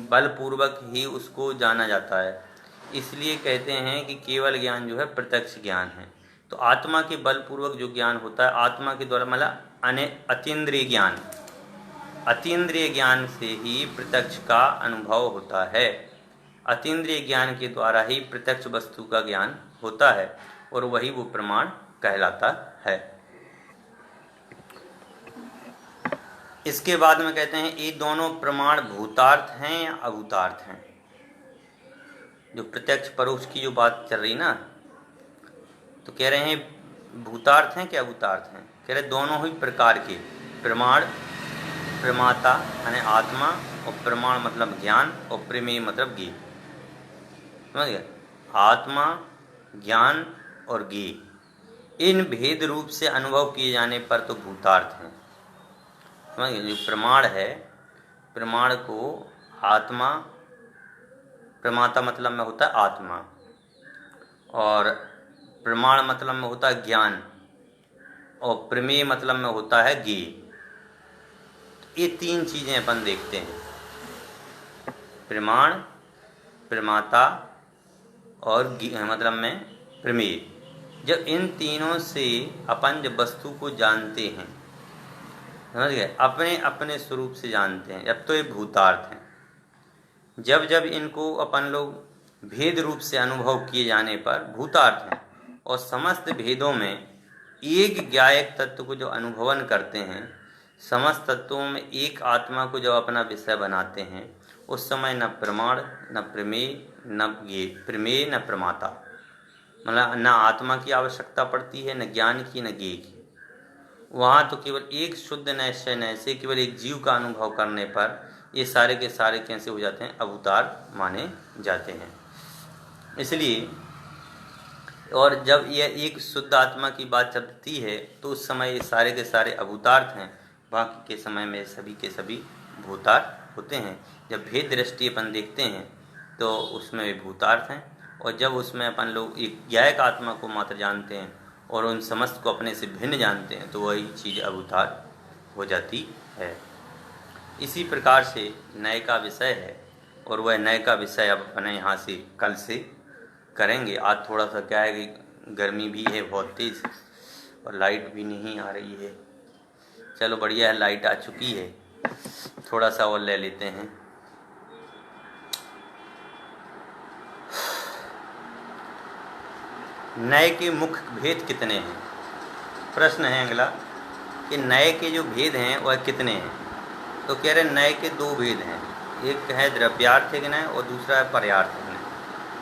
बलपूर्वक ही उसको जाना जाता है। इसलिए कहते हैं कि केवल ज्ञान जो है प्रत्यक्ष ज्ञान है। तो आत्मा के बलपूर्वक जो ज्ञान होता है, आत्मा के द्वारा मतलब अतीन्द्रिय ज्ञान, अतीन्द्रिय ज्ञान से ही प्रत्यक्ष का अनुभव होता है। अतीन्द्रिय ज्ञान के द्वारा ही प्रत्यक्ष वस्तु का ज्ञान होता है, और वही वो प्रमाण कहलाता है। इसके बाद में कहते हैं ये दोनों प्रमाण भूतार्थ हैं या अभूतार्थ हैं। जो प्रत्यक्ष परोक्ष की जो बात चल रही ना, तो कह रहे हैं भूतार्थ हैं क्या अभूतार्थ हैं। कह रहे दोनों ही प्रकार के प्रमाण, प्रमाता यानी आत्मा, और प्रमाण मतलब ज्ञान, और प्रमेय मतलब ज्ञेय। समझ गए, आत्मा, ज्ञान और ज्ञेय, इन भेद रूप से अनुभव किए जाने पर तो भूतार्थ हैं। समझ गए, जो प्रमाण है, प्रमाण को आत्मा, प्रमाता मतलब में होता है आत्मा, और प्रमाण मतलब में होता है ज्ञान, और प्रमेय मतलब में होता है ज्ञेय। ये तीन चीजें अपन देखते हैं, प्रमाण, प्रमाता और मतलब में प्रमेय। जब इन तीनों से अपन जब वस्तु को जानते हैं, समझ गए, अपने अपने स्वरूप से जानते हैं, जब तो ये भूतार्थ हैं। जब जब इनको अपन लोग भेद रूप से अनुभव किए जाने पर भूतार्थ हैं। और समस्त भेदों में एक ज्ञायक तत्व को जो अनुभवन करते हैं, समस्त तत्वों में एक आत्मा को जब अपना विषय बनाते हैं, उस समय न प्रमाण, न प्रमेय, न प्रमेय, न प्रमाता, मतलब न आत्मा की आवश्यकता पड़ती है, न ज्ञान की, न ज्ञेय की। वहाँ तो केवल एक शुद्ध निश्चय से केवल एक जीव का अनुभव करने पर ये सारे के सारे कैसे हो जाते हैं, अवतार माने जाते हैं। इसलिए और जब यह एक शुद्ध आत्मा की बात चलती है तो उस समय ये सारे के सारे अभूतार्थ हैं, बाकी के समय में सभी के सभी भूतार्थ होते हैं। जब भेद दृष्टि अपन देखते हैं तो उसमें भी भूतार्थ हैं, और जब उसमें अपन लोग एक ज्ञायक आत्मा को मात्र जानते हैं और उन समस्त को अपने से भिन्न जानते हैं, तो वही चीज़ अभूतार्थ हो जाती है। इसी प्रकार से नए का विषय है, और वह नए का विषय अब अपने यहाँ से कल से करेंगे। आज थोड़ा सा क्या है कि गर्मी भी है बहुत तेज़ और लाइट भी नहीं आ रही है। चलो बढ़िया है, लाइट आ चुकी है, थोड़ा सा और ले लेते हैं। नए के मुख्य भेद कितने हैं? प्रश्न है अगला कि नए के जो भेद हैं वह कितने हैं। तो कह रहे नए के दो भेद हैं, एक है द्रव्यार्थिक नय और दूसरा है पर्यार्थिक नय।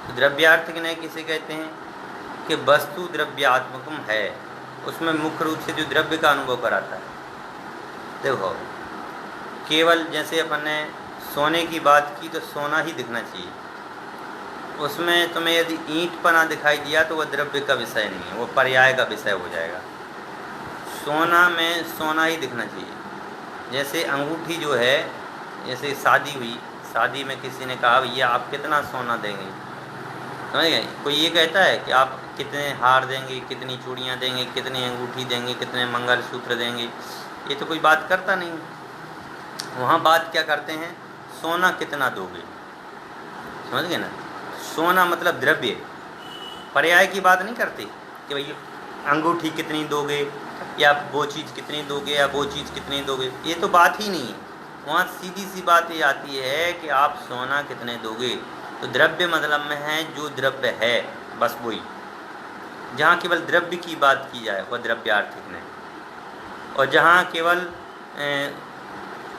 तो द्रव्यार्थिक नय किसे कहते हैं कि वस्तु द्रव्यात्मकम है, उसमें मुख्य रूप से जो द्रव्य का अनुभव कराता है। देखो केवल जैसे अपन ने सोने की बात की तो सोना ही दिखना चाहिए, उसमें तुम्हें यदि ईंट पना दिखाई दिया तो वह द्रव्य का विषय नहीं है, वो पर्याय का विषय हो जाएगा। सोना में सोना ही दिखना चाहिए। जैसे अंगूठी जो है, जैसे शादी हुई, शादी में किसी ने कहा भैया आप कितना सोना देंगे, समझ गए? कोई ये कहता है कि आप कितने हार देंगे, कितनी चूड़ियाँ देंगे, कितनी अंगूठी देंगे, कितने मंगलसूत्र देंगे, ये तो कोई बात करता नहीं। वहाँ बात क्या करते हैं, सोना कितना दोगे, समझ गए ना? सोना मतलब द्रव्य, पर्याय की बात नहीं करते कि भैया अंगूठी कितनी दोगे या वो चीज़ कितनी दोगे या वो चीज़ कितनी दोगे, ये तो बात ही नहीं है। वहाँ सीधी सी बात ये आती है कि आप सोना कितने दोगे। तो द्रव्य मतलब में है जो द्रव्य है, बस वही। जहाँ केवल द्रव्य की बात की जाए वह द्रव्यार्थिक नय, और जहाँ केवल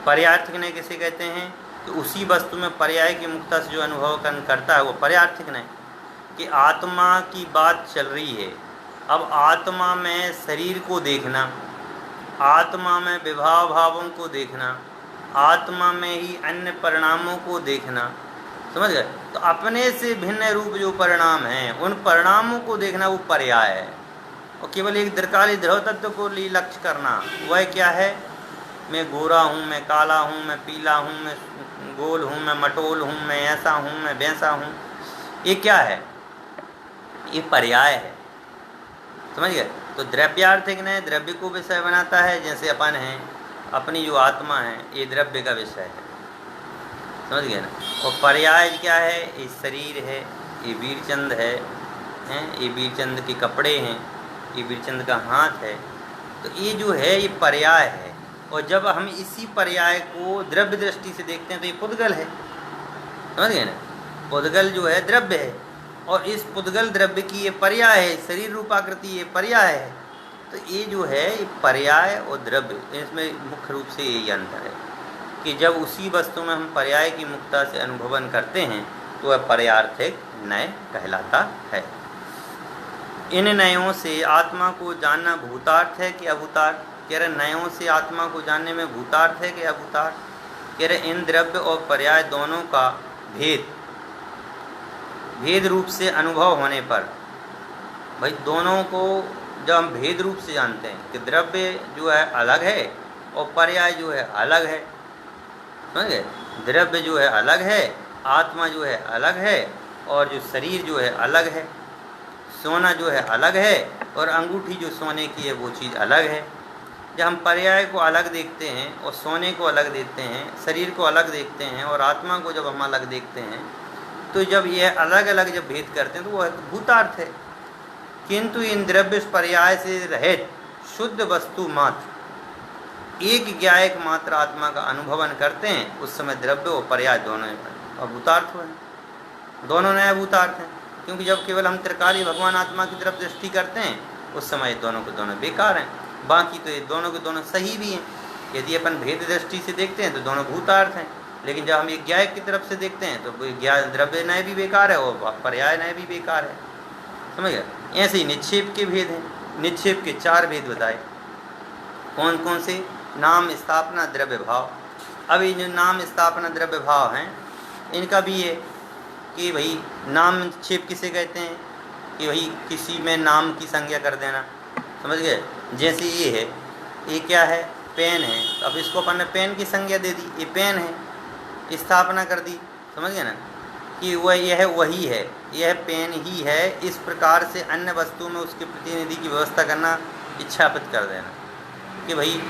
पर्यार्थिक नय किसे कहते हैं कि उसी वस्तु में पर्याय की मुक्ता से जो अनुभव करता है वो पर्यार्थिक नय। कि आत्मा की बात चल रही है, अब आत्मा में शरीर को देखना, आत्मा में विभाव भावों को देखना, आत्मा में ही अन्य परिणामों को देखना, समझ गए? तो अपने से भिन्न रूप जो परिणाम हैं उन परिणामों को देखना वो पर्याय है। और केवल एक दीर्घकाली ध्रुव तत्व को लक्ष्य करना, वह क्या है, मैं गोरा हूँ, मैं काला हूँ, मैं पीला हूँ, मैं गोल हूँ, मैं मटोल हूँ, मैं ऐसा हूँ, मैं वैसा हूँ, ये क्या है, ये पर्याय है, समझ गए? तो द्रव्यार्थिक ने द्रव्य को विषय बनाता है, जैसे अपन हैं, अपनी जो आत्मा है ये द्रव्य का विषय है, समझ गए ना? और पर्याय क्या है, ये शरीर है, ये वीरचंद है, ये वीरचंद के कपड़े हैं, ये वीरचंद का हाथ है। तो ये जो है ये पर्याय है। और जब हम इसी पर्याय को द्रव्य दृष्टि से देखते हैं तो ये पुद्गल है, समझ गए ना? पुद्गल जो है द्रव्य है और इस पुद्गल द्रव्य की ये पर्याय है, शरीर रूपाकृति ये पर्याय है। तो ये जो है ये पर्याय और द्रव्य, इसमें मुख्य रूप से यही अंतर है कि जब उसी वस्तु में हम पर्याय की मुक्ता से अनुभवन करते हैं तो वह पर्यार्थिक नय कहलाता है। इन नयों से आत्मा को जानना भूतार्थ है कि अभूतार्थ? कह रहे नयों से आत्मा को जानने में भूतार्थ है कि अभूतार्थ? कह रहे इन द्रव्य और पर्याय दोनों का भेद रूप से अनुभव होने पर, भाई दोनों को जब हम भेद रूप से जानते हैं कि द्रव्य जो है अलग है और पर्याय जो है अलग है, समझ गए? द्रव्य जो है अलग है, आत्मा जो है अलग है, और जो शरीर जो है अलग है, सोना जो है अलग है, और अंगूठी जो सोने की है वो चीज़ अलग है। जब हम पर्याय को अलग देखते हैं और सोने को अलग देखते हैं, शरीर को अलग देखते हैं और आत्मा को जब हम अलग देखते हैं, तो जब यह अलग अलग जब भेद करते हैं तो वह भूतार्थ है। किंतु इन द्रव्य पर्याय से रहित शुद्ध वस्तु मात्र एक ज्ञायक मात्र आत्मा का अनुभवन करते हैं, उस समय द्रव्य और पर्याय दोनों अभूतार्थ हैं, दोनों नए भूतार्थ हैं। क्योंकि जब केवल हम त्रिकाली भगवान आत्मा की तरफ दृष्टि करते हैं उस समय दोनों के दोनों बेकार हैं, बाकी तो ये दोनों के दोनों सही भी हैं। यदि अपन भेद दृष्टि से देखते हैं तो दोनों भूतार्थ हैं, लेकिन जब हम एक ज्ञायक की तरफ से देखते हैं तो द्रव्य नय भी बेकार है और पर्याय नय भी बेकार है, समझ गए? ऐसे ही निक्षेप के भेद हैं। निक्षेप के 4 भेद बताए, कौन कौन से? नाम, स्थापना, द्रव्य भाव। अब ये जो नाम, स्थापना, द्रव्य भाव हैं, इनका भी ये कि भाई नाम निक्षेप किसे कहते हैं कि भाई किसी में नाम की संज्ञा कर देना, समझ गए? जैसे ये है, ये क्या है, पेन है, तो अब इसको अपन ने पेन की संज्ञा दे दी, ये पेन है, स्थापना कर दी, समझ गए ना? कि वह यह वही है, यह पेन ही है। इस प्रकार से अन्य वस्तु में उसके प्रतिनिधि की व्यवस्था करना, इच्छापित कर देना कि भाई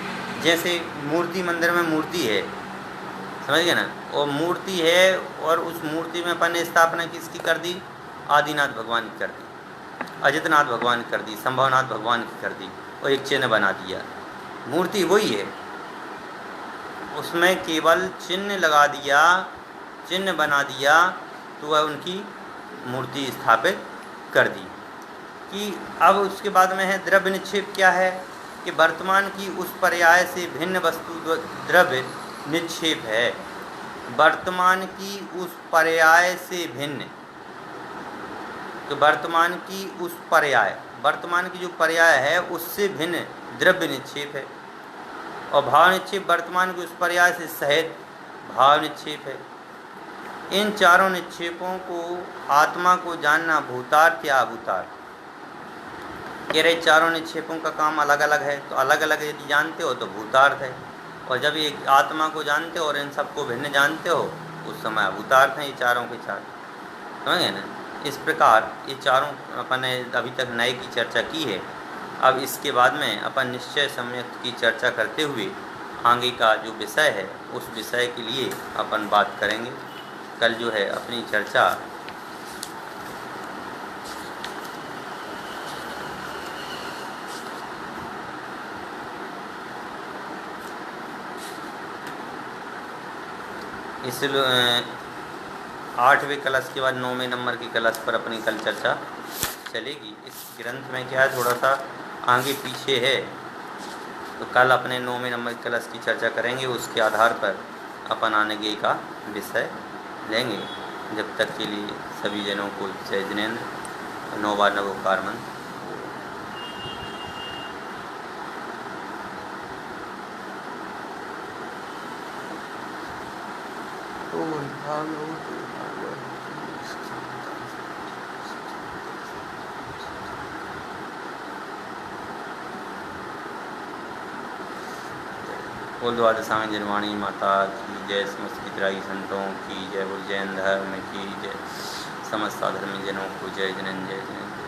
जैसे मूर्ति, मंदिर में मूर्ति है, समझ गए ना? और मूर्ति है और उस मूर्ति में अपन ने स्थापना किसकी कर दी? आदिनाथ भगवान की कर दी। अजितनाथ भगवान कर दी, संभवनाथ भगवान की कर दी और एक चिन्ह बना दिया। मूर्ति वही है, उसमें केवल चिन्ह लगा दिया, चिन्ह बना दिया, तो वह उनकी मूर्ति स्थापित कर दी। कि अब उसके बाद में है द्रव्य निक्षेप। क्या है कि वर्तमान की उस पर्याय से भिन्न वस्तु द्रव्य निक्षेप है। वर्तमान की उस पर्याय से भिन्न, तो वर्तमान की उस पर्याय, वर्तमान की जो पर्याय है उससे भिन्न द्रव्य निक्षेप है। और भाव निक्षेप वर्तमान के उस पर्याय से सहित भाव निक्षेप है। इन चारों निक्षेपों को आत्मा को जानना भूतार्थ या अभूतार्थ। कह रहे चारों निक्षेपों का काम अलग अलग है, तो अलग अलग यदि जानते हो तो भूतार्थ है, और जब ये आत्मा को जानते हो और इन सबको भिन्न जानते हो उस समय अभूतार्थ हैं ये चारों के चार। समझे ना? इस प्रकार ये चारों अपन ने अभी तक नए की चर्चा की है। अब इसके बाद में अपन निश्चय सम्यक की चर्चा करते हुए आगे का जो विषय है उस विषय के लिए अपन बात करेंगे। कल जो है अपनी चर्चा इस 8वें कलश के बाद 9वें नंबर की कलश पर अपनी कल चर्चा चलेगी। इस ग्रंथ में क्या है, थोड़ा सा आगे पीछे है, तो कल अपने 9वें नंबर की कलश की चर्चा करेंगे। उसके आधार पर अपन आगे का विषय लेंगे। जब तक के लिए सभी जनों को जय जिनेन्द्र। 9 बार नवोकार मंत्र। बोल द्वादशांग जनवाणी माता की जय। समस्त हितरागी संतों की जय। बोल जैन धर्म की जय। समस्त धर्मी जनों को जय जिनेन्द्र, जय जिनेन्द्र।